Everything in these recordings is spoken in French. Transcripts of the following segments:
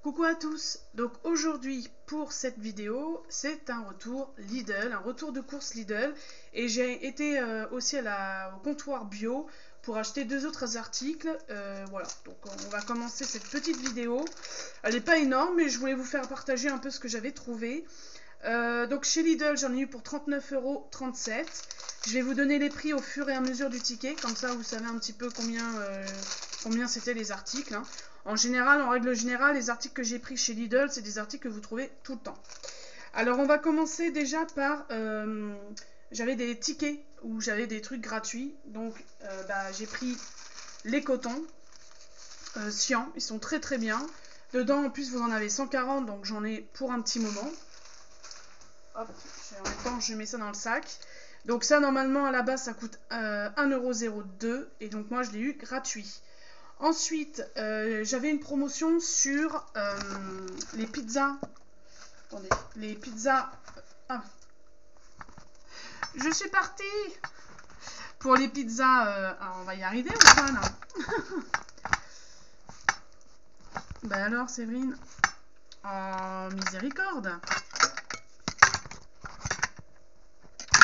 Coucou à tous, donc aujourd'hui pour cette vidéo c'est un retour Lidl, un retour de course Lidl, et j'ai été aussi au comptoir bio pour acheter deux autres articles. Voilà, donc on va commencer cette petite vidéo. Elle n'est pas énorme mais je voulais vous faire partager un peu ce que j'avais trouvé. Donc chez Lidl j'en ai eu pour 39,37 €. Je vais vous donner les prix au fur et à mesure du ticket, comme ça vous savez un petit peu combien c'était les articles, hein. En général, en règle générale, les articles que j'ai pris chez Lidl, c'est des articles que vous trouvez tout le temps. Alors on va commencer déjà par, j'avais des tickets où j'avais des trucs gratuits, donc j'ai pris les cotons Sian, ils sont très très bien. Dedans en plus vous en avez 140, donc j'en ai pour un petit moment. Hop, en même temps je mets ça dans le sac. Donc ça normalement à la base ça coûte 1,02 €, et donc moi je l'ai eu gratuit. Ensuite, j'avais une promotion sur les pizzas. Attendez, les pizzas. Ah. Je suis partie. Pour les pizzas. Alors, on va y arriver ou pas là? Ben alors, Séverine. Oh, miséricorde.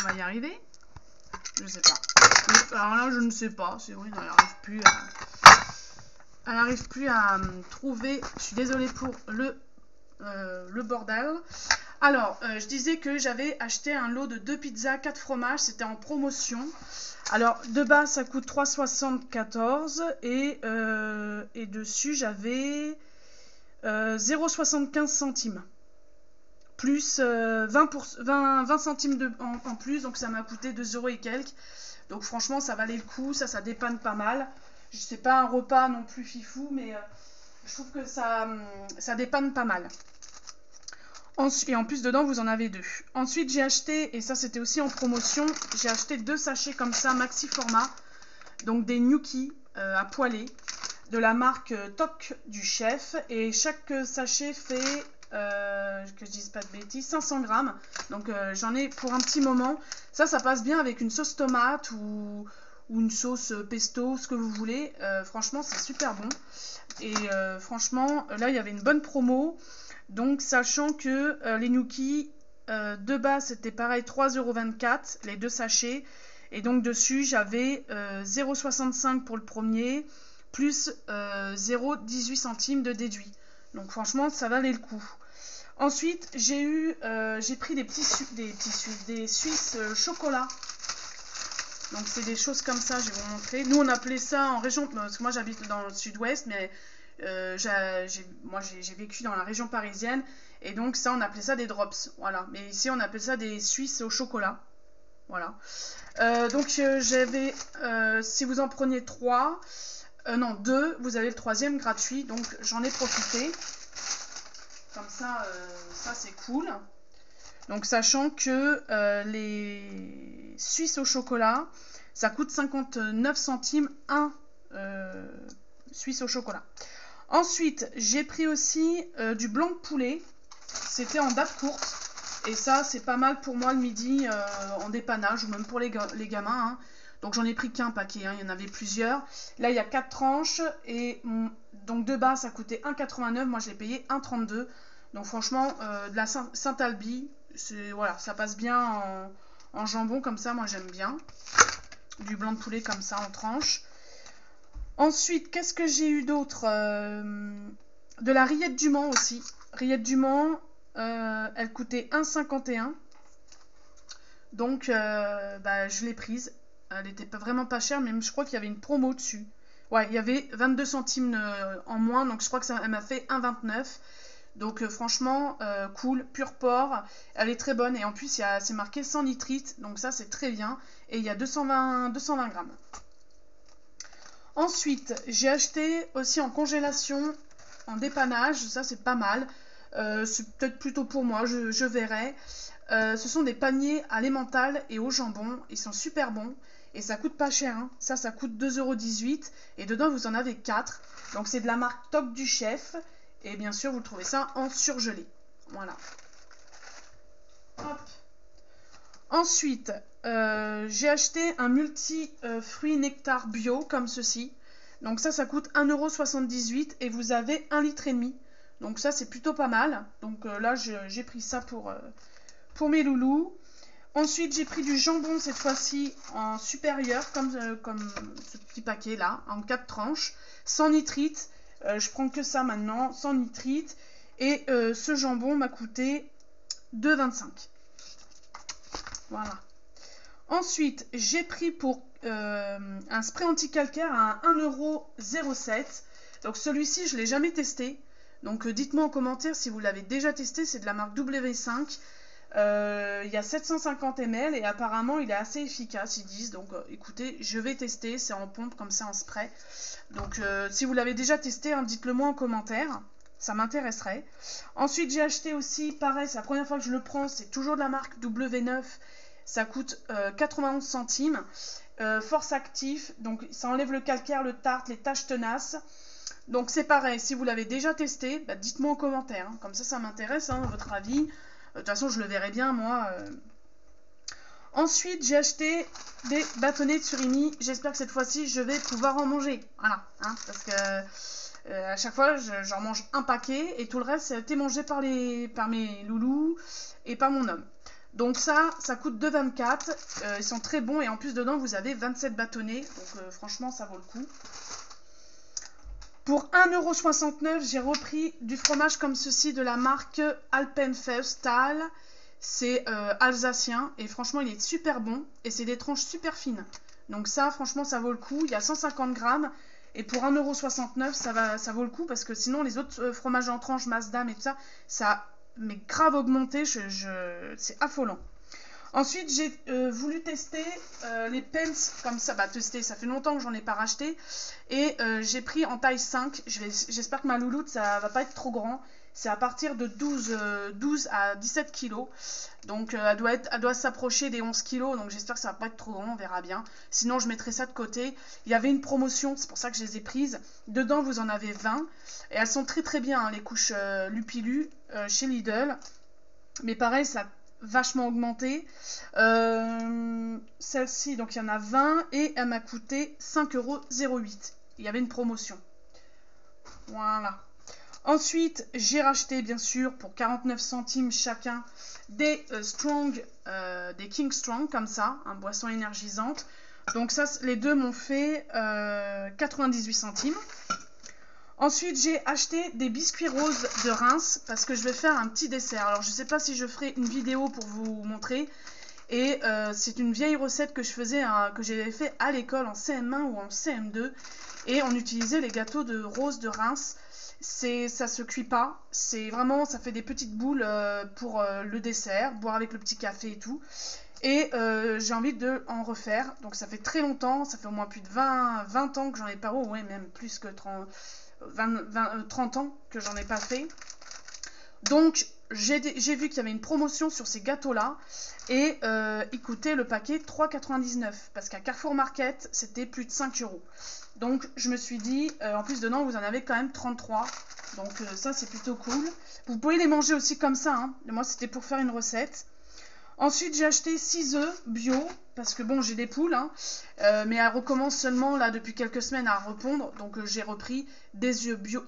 On va y arriver? Je sais pas. Alors là, je ne sais pas. Séverine, elle n'arrive plus à. Elle n'arrive plus à trouver. Je suis désolée pour le bordel. Alors, je disais que j'avais acheté un lot de 2 pizzas 4 fromages. C'était en promotion. Alors, de base, ça coûte 3,74 € et dessus, j'avais 0,75 centimes. Plus 20 centimes en plus. Donc, ça m'a coûté 2 € et quelques. Donc, franchement, ça valait le coup. Ça dépanne pas mal. C'est pas un repas non plus fifou, mais je trouve que ça dépanne pas mal. Et en plus dedans vous en avez deux. Ensuite j'ai acheté, et ça c'était aussi en promotion, j'ai acheté 2 sachets comme ça maxi format, donc des gnocchis à poêler de la marque Toc du Chef, et chaque sachet fait que je dise pas de bêtises, 500 grammes, donc j'en ai pour un petit moment. Ça passe bien avec une sauce tomate ou une sauce pesto, ce que vous voulez. Franchement c'est super bon, et franchement là il y avait une bonne promo. Donc sachant que les gnocchis de base c'était pareil 3,24 € les 2 sachets, et donc dessus j'avais 0,65 € pour le premier plus 0,18 centimes de déduit, donc franchement ça valait le coup. Ensuite j'ai pris des Suisses chocolat. Donc c'est des choses comme ça, je vais vous montrer. Nous on appelait ça en région, parce que moi j'habite dans le sud-ouest, mais moi j'ai vécu dans la région parisienne, et donc ça on appelait ça des drops, voilà. Mais ici on appelle ça des Suisses au chocolat, voilà. Donc j'avais, si vous en preniez 3, non 2, vous avez le 3e gratuit, donc j'en ai profité. Comme ça, ça c'est cool. Donc sachant que les Suisses au chocolat, ça coûte 59 centimes un Suisse au chocolat. Ensuite, j'ai pris aussi du blanc de poulet. C'était en date courte. Et ça, c'est pas mal pour moi le midi en dépannage, ou même pour les gamins, hein. Donc j'en ai pris qu'un paquet, hein, il y en avait plusieurs. Là, il y a 4 tranches. Et donc de base, ça coûtait 1,89 €. Moi, je l'ai payé 1,32 €. Donc franchement, de la Saint-Albi, voilà, ça passe bien en jambon comme ça. Moi, j'aime bien. Du blanc de poulet comme ça en tranches. Ensuite, qu'est-ce que j'ai eu d'autre? De la rillette du Mans aussi. Rillette du Mans, elle coûtait 1,51 €. Donc, je l'ai prise. Elle était vraiment pas chère, mais je crois qu'il y avait une promo dessus. Ouais, il y avait 22 centimes en moins, donc je crois que elle m'a fait 1,29 €. Donc franchement, cool, pur porc. Elle est très bonne, et en plus, c'est marqué sans nitrite, donc ça c'est très bien. Et il y a 220 grammes. Ensuite, j'ai acheté aussi en congélation, en dépannage, ça c'est pas mal. C'est peut-être plutôt pour moi, je verrai. Ce sont des paniers à l'emmental et au jambon, ils sont super bons. Et ça coûte pas cher, hein. Ça coûte 2,18 €. Et dedans, vous en avez 4. Donc c'est de la marque Toc du Chef. Et bien sûr, vous trouvez ça en surgelé. Voilà. Hop. Ensuite, j'ai acheté un multi-fruits nectar bio comme ceci. Donc ça coûte 1,78 € et vous avez 1,5 litre. Donc ça, c'est plutôt pas mal. Donc là, j'ai pris ça pour mes loulous. Ensuite, j'ai pris du jambon cette fois-ci en supérieur, comme ce petit paquet là, en 4 tranches, sans nitrite. Je prends que ça maintenant, sans nitrite. Et ce jambon m'a coûté 2,25 €. Voilà. Ensuite, j'ai pris pour un spray anti-calcaire à 1,07 €. Donc celui-ci, je ne l'ai jamais testé. Donc dites-moi en commentaire si vous l'avez déjà testé. C'est de la marque W5. Il y a 750 ml et apparemment il est assez efficace, ils disent. Donc écoutez, je vais tester. C'est en pompe comme ça, en spray. Donc si vous l'avez déjà testé, hein, dites-le moi en commentaire. Ça m'intéresserait. Ensuite, j'ai acheté aussi, pareil, c'est la première fois que je le prends. C'est toujours de la marque W9. Ça coûte 91 centimes. Force actif, donc ça enlève le calcaire, le tartre, les taches tenaces. Donc c'est pareil, si vous l'avez déjà testé, bah, dites-moi en commentaire. Hein. Comme ça m'intéresse, hein, votre avis. De toute façon, je le verrai bien, moi. Ensuite, j'ai acheté des bâtonnets de surimi. J'espère que cette fois-ci, je vais pouvoir en manger. Voilà, hein, parce que à chaque fois, j'en mange un paquet et tout le reste, ça a été mangé par mes loulous et par mon homme. Donc ça coûte 2,24 €. Ils sont très bons et en plus dedans, vous avez 27 bâtonnets. Donc franchement, ça vaut le coup. Pour 1,69 €, j'ai repris du fromage comme ceci de la marque Alpenfestal. C'est alsacien et franchement, il est super bon et c'est des tranches super fines. Donc ça, franchement, ça vaut le coup. Il y a 150 grammes et pour 1,69 €, ça vaut le coup parce que sinon, les autres fromages en tranches, Masdam et tout ça, ça mais grave augmenté, c'est affolant. Ensuite, j'ai voulu tester les pens comme ça. Bah, tester, ça fait longtemps que j'en ai pas racheté. Et j'ai pris en taille 5. J'espère que ma louloute, ça va pas être trop grand. C'est à partir de 12 à 17 kg. Donc elle doit s'approcher des 11 kg. Donc j'espère que ça va pas être trop grand, on verra bien. Sinon je mettrai ça de côté. Il y avait une promotion, c'est pour ça que je les ai prises. Dedans vous en avez 20. Et elles sont très très bien, hein, les couches Lupilu chez Lidl. Mais pareil, ça a vachement augmenté. Celle-ci, donc il y en a 20. Et elle m'a coûté 5,08 €. Il y avait une promotion. Voilà. Ensuite, j'ai racheté, bien sûr, pour 49 centimes chacun, des des King Strong, comme ça, un boisson énergisante. Donc ça, les deux m'ont fait 98 centimes. Ensuite, j'ai acheté des biscuits roses de Reims, parce que je vais faire un petit dessert. Alors, je ne sais pas si je ferai une vidéo pour vous montrer. Et c'est une vieille recette que je faisais, que j'avais fait à l'école en CM1 ou en CM2. Et on utilisait les gâteaux de roses de Reims. Ça se cuit pas, c'est vraiment, ça fait des petites boules pour le dessert, boire avec le petit café et tout. Et j'ai envie de en refaire, donc ça fait très longtemps, ça fait au moins plus de 20 ans que j'en ai pas, ouais, même plus que 30 ans que j'en ai pas fait. Donc j'ai vu qu'il y avait une promotion sur ces gâteaux-là et ils coûtaient le paquet 3,99 € parce qu'à Carrefour Market, c'était plus de 5 €. Donc je me suis dit, en plus dedans, vous en avez quand même 33. Donc ça, c'est plutôt cool. Vous pouvez les manger aussi comme ça. Hein. Moi, c'était pour faire une recette. Ensuite, j'ai acheté 6 œufs bio parce que bon, j'ai des poules. Hein, mais elles recommencent seulement là depuis quelques semaines à repondre. Donc j'ai repris des œufs bio.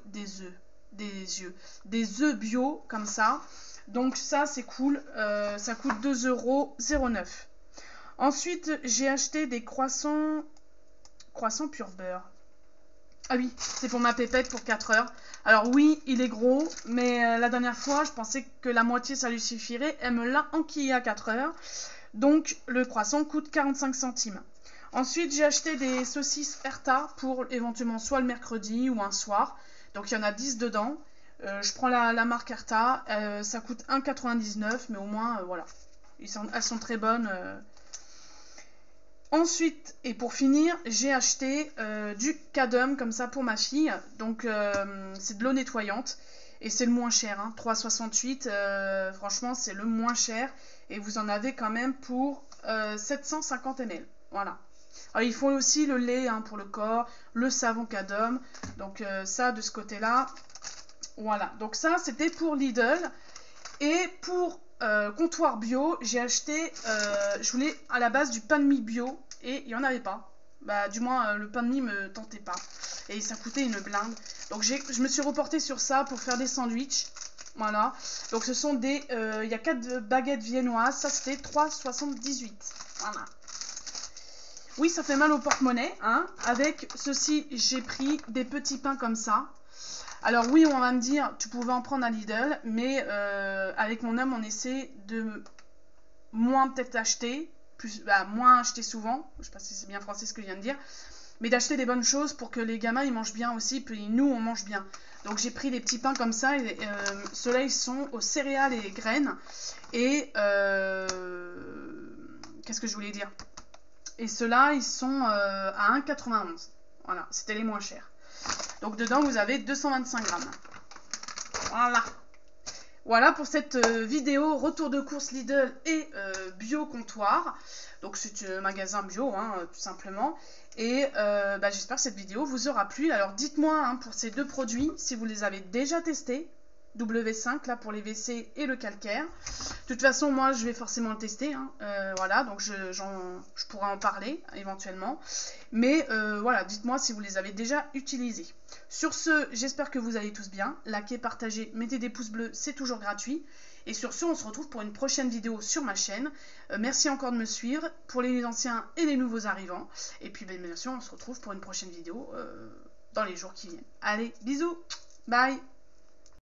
Des œufs bio comme ça. Donc ça, c'est cool. Ça coûte 2,09 €. Ensuite, j'ai acheté des croissants pur beurre. Ah oui, c'est pour ma pépette pour 4 heures. Alors oui, il est gros, mais la dernière fois, je pensais que la moitié, ça lui suffirait. Elle me l'a enquillé à 4 heures. Donc, le croissant coûte 45 centimes. Ensuite, j'ai acheté des saucisses Herta pour éventuellement soit le mercredi ou un soir. Donc, il y en a 10 dedans. Je prends la marque Herta. Ça coûte 1,99 €, mais au moins, voilà. Elles sont très bonnes. Ensuite, et pour finir, j'ai acheté du Cadum comme ça pour ma fille. Donc c'est de l'eau nettoyante et c'est le moins cher, hein, 3,68 €. Franchement, c'est le moins cher et vous en avez quand même pour 750 ml. Voilà. Alors, ils font aussi le lait, hein, pour le corps, le savon Cadum. Donc ça, de ce côté-là. Voilà. Donc ça, c'était pour Lidl. Et pour comptoir bio, j'ai acheté, je voulais à la base du pain de mie bio et il n'y en avait pas. Bah, du moins, le pain de mie me tentait pas. Et ça coûtait une blinde. Donc je me suis reportée sur ça pour faire des sandwichs. Voilà. Donc ce sont des... il y a 4 baguettes viennoises. Ça, c'était 3,78. Voilà. Oui, ça fait mal au porte-monnaie. Hein. Avec ceci, j'ai pris des petits pains comme ça. Alors oui, on va me dire, tu pouvais en prendre à Lidl. Mais avec mon homme, on essaie de moins peut-être acheter. Moins acheter souvent. Je ne sais pas si c'est bien français ce que je viens de dire. Mais d'acheter des bonnes choses pour que les gamins ils mangent bien aussi, puis nous on mange bien. Donc j'ai pris des petits pains comme ça, et ceux-là ils sont aux céréales et graines. Et qu'est-ce que je voulais dire? Et ceux-là ils sont à 1,91. Voilà, c'était les moins chers. Donc dedans vous avez 225 grammes. Voilà. Voilà pour cette vidéo retour de course Lidl et bio comptoir. Donc c'est un magasin bio, hein, tout simplement. Et j'espère que cette vidéo vous aura plu. Alors dites-moi hein, pour ces 2 produits si vous les avez déjà testés. W5 là pour les WC et le calcaire. De toute façon moi je vais forcément le tester. Hein. Voilà, donc je pourrai en parler éventuellement. Mais voilà, dites-moi si vous les avez déjà utilisés. Sur ce, j'espère que vous allez tous bien. Likez, partagez, mettez des pouces bleus, c'est toujours gratuit. Et sur ce, on se retrouve pour une prochaine vidéo sur ma chaîne. Merci encore de me suivre pour les anciens et les nouveaux arrivants. Et puis bien sûr, on se retrouve pour une prochaine vidéo dans les jours qui viennent. Allez, bisous, bye.